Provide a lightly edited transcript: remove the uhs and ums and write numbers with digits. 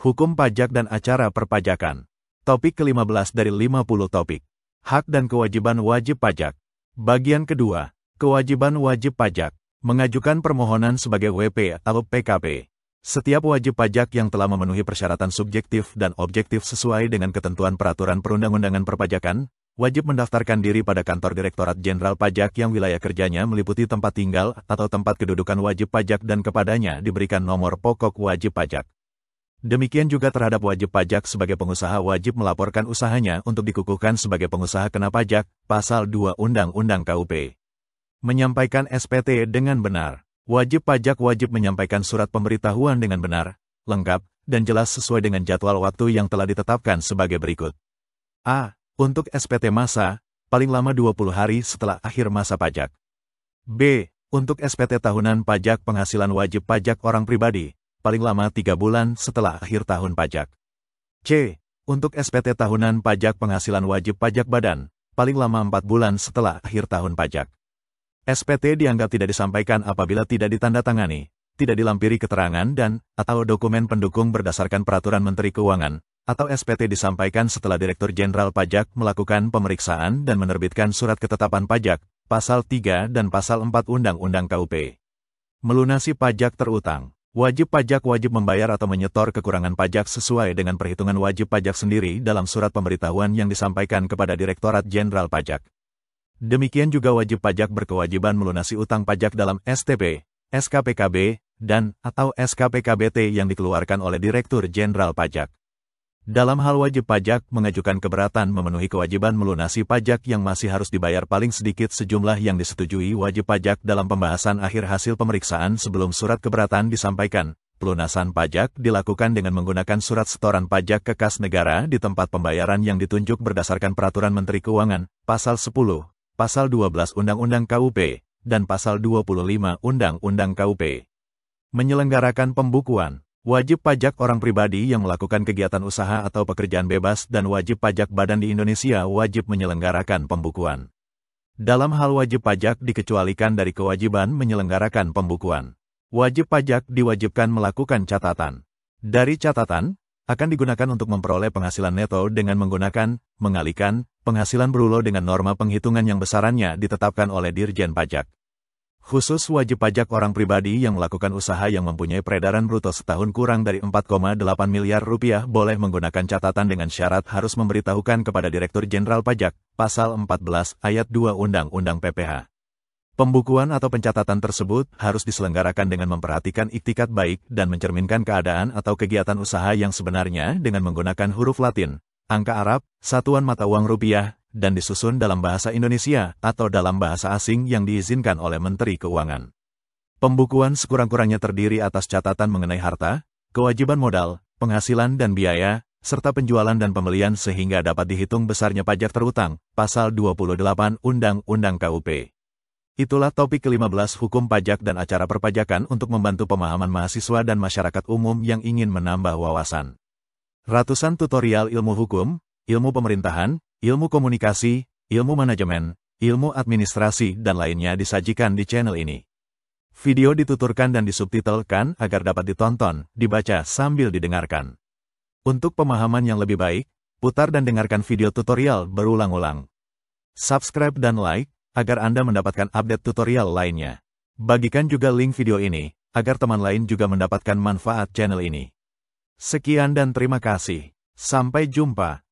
Hukum pajak dan acara perpajakan. Topik ke-15 dari 50 topik. Hak dan kewajiban wajib pajak. Bagian kedua, kewajiban wajib pajak. Mengajukan permohonan sebagai WP atau PKP. Setiap wajib pajak yang telah memenuhi persyaratan subjektif dan objektif sesuai dengan ketentuan peraturan perundang-undangan perpajakan, wajib mendaftarkan diri pada kantor Direktorat Jenderal Pajak yang wilayah kerjanya meliputi tempat tinggal atau tempat kedudukan wajib pajak dan kepadanya diberikan nomor pokok wajib pajak. Demikian juga terhadap wajib pajak sebagai pengusaha wajib melaporkan usahanya untuk dikukuhkan sebagai pengusaha kena pajak, Pasal 2 Undang-Undang KUP. Menyampaikan SPT dengan benar. Wajib pajak wajib menyampaikan surat pemberitahuan dengan benar, lengkap, dan jelas sesuai dengan jadwal waktu yang telah ditetapkan sebagai berikut. A. Untuk SPT masa, paling lama 20 hari setelah akhir masa pajak. B. Untuk SPT tahunan pajak penghasilan wajib pajak orang pribadi, paling lama 3 bulan setelah akhir tahun pajak. C. Untuk SPT tahunan pajak penghasilan wajib pajak badan, paling lama 4 bulan setelah akhir tahun pajak. SPT dianggap tidak disampaikan apabila tidak ditandatangani, tidak dilampiri keterangan dan/atau dokumen pendukung berdasarkan Peraturan Menteri Keuangan, atau SPT disampaikan setelah Direktur Jenderal Pajak melakukan pemeriksaan dan menerbitkan surat ketetapan pajak, Pasal 3 dan Pasal 4 Undang-Undang KUP. Melunasi pajak terutang. Wajib pajak wajib membayar atau menyetor kekurangan pajak sesuai dengan perhitungan wajib pajak sendiri dalam surat pemberitahuan yang disampaikan kepada Direktorat Jenderal Pajak. Demikian juga wajib pajak berkewajiban melunasi utang pajak dalam STP, SKPKB, dan/atau SKPKBT yang dikeluarkan oleh Direktur Jenderal Pajak. Dalam hal wajib pajak mengajukan keberatan memenuhi kewajiban melunasi pajak yang masih harus dibayar paling sedikit sejumlah yang disetujui wajib pajak dalam pembahasan akhir hasil pemeriksaan sebelum surat keberatan disampaikan. Pelunasan pajak dilakukan dengan menggunakan surat setoran pajak ke kas negara di tempat pembayaran yang ditunjuk berdasarkan Peraturan Menteri Keuangan, Pasal 10, Pasal 12 Undang-Undang KUP, dan Pasal 25 Undang-Undang KUP. Menyelenggarakan pembukuan. Wajib pajak orang pribadi yang melakukan kegiatan usaha atau pekerjaan bebas dan wajib pajak badan di Indonesia wajib menyelenggarakan pembukuan. Dalam hal wajib pajak dikecualikan dari kewajiban menyelenggarakan pembukuan. Wajib pajak diwajibkan melakukan catatan. Dari catatan, akan digunakan untuk memperoleh penghasilan neto dengan menggunakan, mengalihkan, penghasilan bruto dengan norma penghitungan yang besarannya ditetapkan oleh Dirjen Pajak. Khusus wajib pajak orang pribadi yang melakukan usaha yang mempunyai peredaran bruto setahun kurang dari 4,8 miliar rupiah boleh menggunakan catatan dengan syarat harus memberitahukan kepada Direktur Jenderal Pajak, Pasal 14 Ayat 2 Undang-Undang PPH. Pembukuan atau pencatatan tersebut harus diselenggarakan dengan memperhatikan iktikat baik dan mencerminkan keadaan atau kegiatan usaha yang sebenarnya dengan menggunakan huruf Latin, angka Arab, satuan mata uang rupiah, dan disusun dalam bahasa Indonesia atau dalam bahasa asing yang diizinkan oleh Menteri Keuangan. Pembukuan sekurang-kurangnya terdiri atas catatan mengenai harta, kewajiban modal, penghasilan dan biaya, serta penjualan dan pembelian sehingga dapat dihitung besarnya pajak terutang, Pasal 28 Undang-Undang KUP. Itulah topik ke-15 Hukum Pajak dan Acara Perpajakan untuk membantu pemahaman mahasiswa dan masyarakat umum yang ingin menambah wawasan. Ratusan tutorial ilmu hukum, ilmu pemerintahan, ilmu komunikasi, ilmu manajemen, ilmu administrasi, dan lainnya disajikan di channel ini. Video dituturkan dan disubtitelkan agar dapat ditonton, dibaca sambil didengarkan. Untuk pemahaman yang lebih baik, putar dan dengarkan video tutorial berulang-ulang. Subscribe dan like, agar Anda mendapatkan update tutorial lainnya. Bagikan juga link video ini, agar teman lain juga mendapatkan manfaat channel ini. Sekian dan terima kasih. Sampai jumpa.